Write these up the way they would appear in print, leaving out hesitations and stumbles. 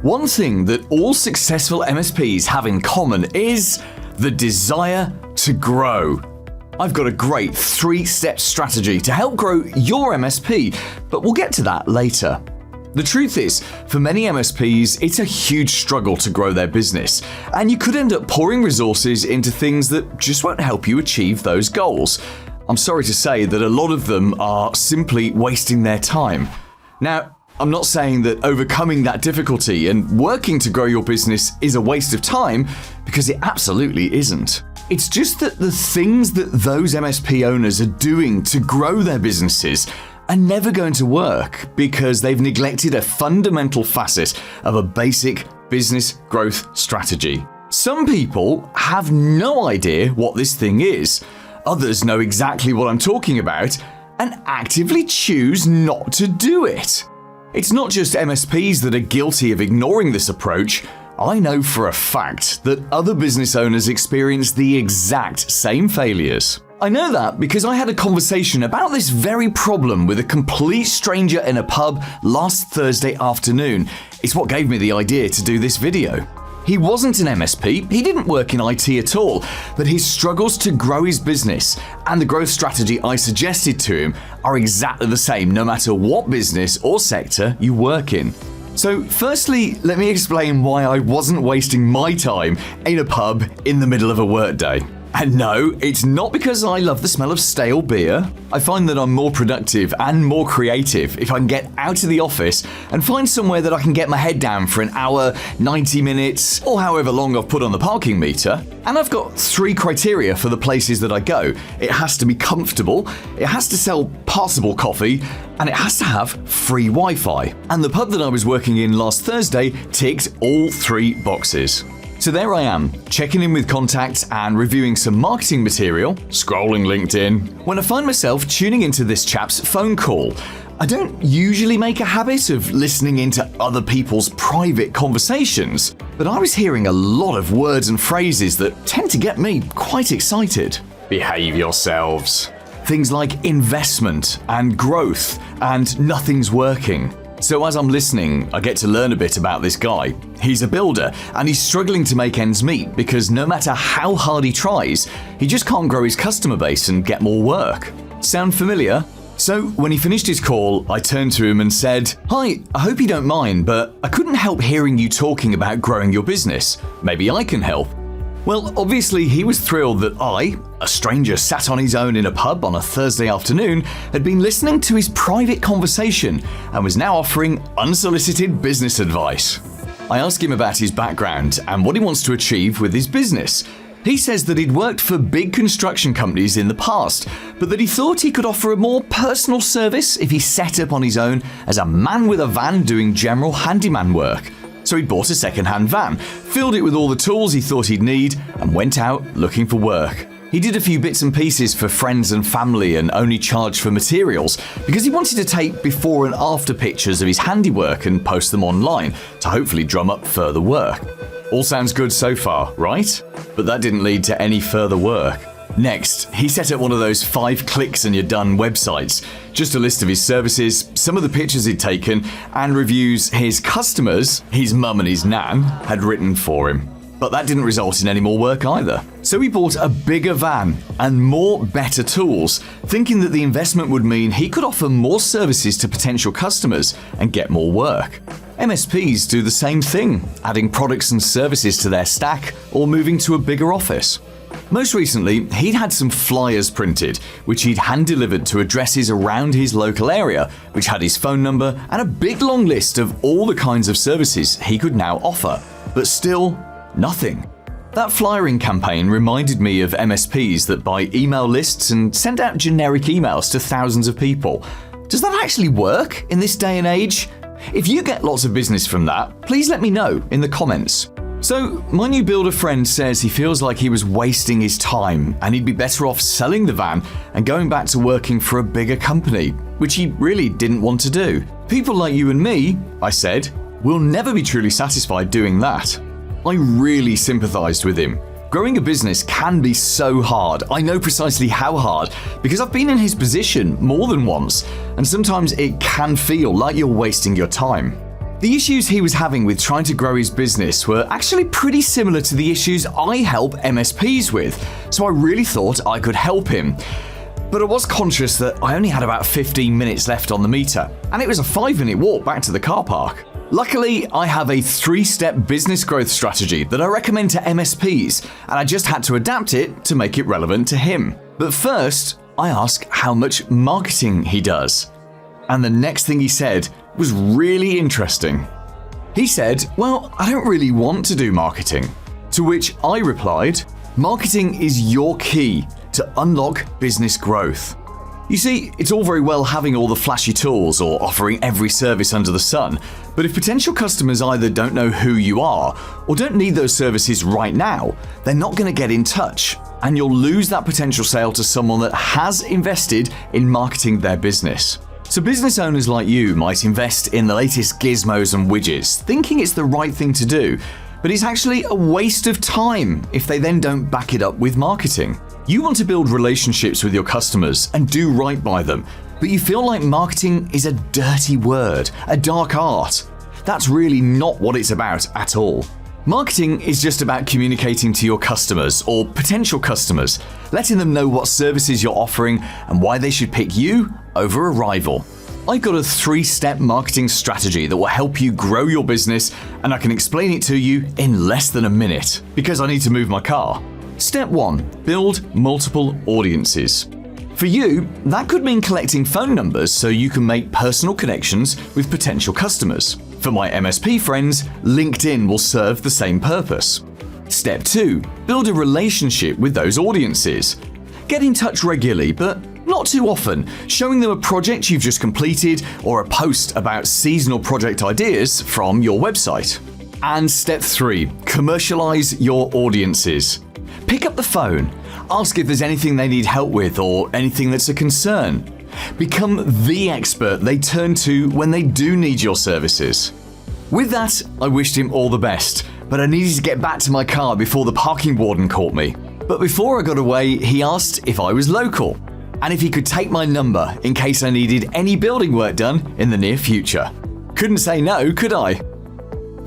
One thing that all successful MSPs have in common is the desire to grow. I've got a great 3-step strategy to help grow your MSP, but we'll get to that later. The truth is, for many MSPs, it's a huge struggle to grow their business, and you could end up pouring resources into things that just won't help you achieve those goals. I'm sorry to say that a lot of them are simply wasting their time. Now, I'm not saying that overcoming that difficulty and working to grow your business is a waste of time, because it absolutely isn't. It's just that the things that those MSP owners are doing to grow their businesses are never going to work because they've neglected a fundamental facet of a basic business growth strategy. Some people have no idea what this thing is. Others know exactly what I'm talking about and actively choose not to do it. It's not just MSPs that are guilty of ignoring this approach. I know for a fact that other business owners experience the exact same failures. I know that because I had a conversation about this very problem with a complete stranger in a pub last Thursday afternoon. It's what gave me the idea to do this video. He wasn't an MSP, he didn't work in IT at all, but his struggles to grow his business and the growth strategy I suggested to him are exactly the same no matter what business or sector you work in. So firstly, let me explain why I wasn't wasting my time in a pub in the middle of a workday. And no, it's not because I love the smell of stale beer. I find that I'm more productive and more creative if I can get out of the office and find somewhere that I can get my head down for an hour, 90 minutes, or however long I've put on the parking meter. And I've got 3 criteria for the places that I go. It has to be comfortable, it has to sell passable coffee, and it has to have free Wi-Fi. And the pub that I was working in last Thursday ticked all 3 boxes. So there I am, checking in with contacts and reviewing some marketing material, scrolling LinkedIn, when I find myself tuning into this chap's phone call. I don't usually make a habit of listening into other people's private conversations, but I was hearing a lot of words and phrases that tend to get me quite excited. Behave yourselves. Things like investment and growth and nothing's working. So as I'm listening, I get to learn a bit about this guy. He's a builder, and he's struggling to make ends meet because no matter how hard he tries, he just can't grow his customer base and get more work. Sound familiar? So when he finished his call, I turned to him and said, "Hi, I hope you don't mind, but I couldn't help hearing you talking about growing your business. Maybe I can help." Well, obviously he was thrilled that I, a stranger sat on his own in a pub on a Thursday afternoon, had been listening to his private conversation and was now offering unsolicited business advice. I asked him about his background and what he wants to achieve with his business. He says that he'd worked for big construction companies in the past, but that he thought he could offer a more personal service if he set up on his own as a man with a van doing general handyman work. So he bought a second-hand van, filled it with all the tools he thought he'd need, and went out looking for work. He did a few bits and pieces for friends and family and only charged for materials because he wanted to take before and after pictures of his handiwork and post them online to hopefully drum up further work. All sounds good so far, right? But that didn't lead to any further work. Next, he set up one of those 5 clicks and you're done websites. Just a list of his services, some of the pictures he'd taken, and reviews his customers, his mum and his nan, had written for him. But that didn't result in any more work either. So he bought a bigger van and more better tools, thinking that the investment would mean he could offer more services to potential customers and get more work. MSPs do the same thing, adding products and services to their stack or moving to a bigger office. Most recently, he'd had some flyers printed, which he'd hand-delivered to addresses around his local area, which had his phone number and a big long list of all the kinds of services he could now offer. But still, nothing. That flyering campaign reminded me of MSPs that buy email lists and send out generic emails to thousands of people. Does that actually work in this day and age? If you get lots of business from that, please let me know in the comments. So, my new builder friend says he feels like he was wasting his time and he'd be better off selling the van and going back to working for a bigger company, which he really didn't want to do. People like you and me, I said, will never be truly satisfied doing that. I really sympathized with him. Growing a business can be so hard. I know precisely how hard because I've been in his position more than once, and sometimes it can feel like you're wasting your time. The issues he was having with trying to grow his business were actually pretty similar to the issues I help MSPs with, so I really thought I could help him. But I was conscious that I only had about 15 minutes left on the meter, and it was a 5-minute walk back to the car park. Luckily, I have a 3-step business growth strategy that I recommend to MSPs, and I just had to adapt it to make it relevant to him. But first, I ask how much marketing he does. And the next thing he said was really interesting. He said, "Well, I don't really want to do marketing." To which I replied, "Marketing is your key to unlock business growth." You see, it's all very well having all the flashy tools or offering every service under the sun, but if potential customers either don't know who you are or don't need those services right now, they're not going to get in touch, and you'll lose that potential sale to someone that has invested in marketing their business. So business owners like you might invest in the latest gizmos and widgets, thinking it's the right thing to do, but it's actually a waste of time if they then don't back it up with marketing. You want to build relationships with your customers and do right by them, but you feel like marketing is a dirty word, a dark art. That's really not what it's about at all. Marketing is just about communicating to your customers or potential customers, letting them know what services you're offering and why they should pick you over a rival. I've got a 3-step marketing strategy that will help you grow your business, and I can explain it to you in less than a minute because I need to move my car. Step 1. Build multiple audiences. For you, that could mean collecting phone numbers so you can make personal connections with potential customers. For my MSP friends, LinkedIn will serve the same purpose. Step 2. Build a relationship with those audiences. Get in touch regularly, but not too often, showing them a project you've just completed or a post about seasonal project ideas from your website. And step 3. Commercialize your audiences. Pick up the phone, ask if there's anything they need help with or anything that's a concern. Become the expert they turn to when they do need your services. With that, I wished him all the best, but I needed to get back to my car before the parking warden caught me. But before I got away, he asked if I was local and if he could take my number in case I needed any building work done in the near future. Couldn't say no, could I?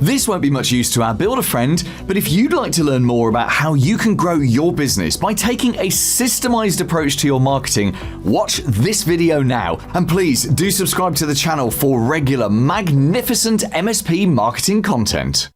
This won't be much use to our builder friend, but if you'd like to learn more about how you can grow your business by taking a systemized approach to your marketing, watch this video now. And please do subscribe to the channel for regular, magnificent MSP marketing content.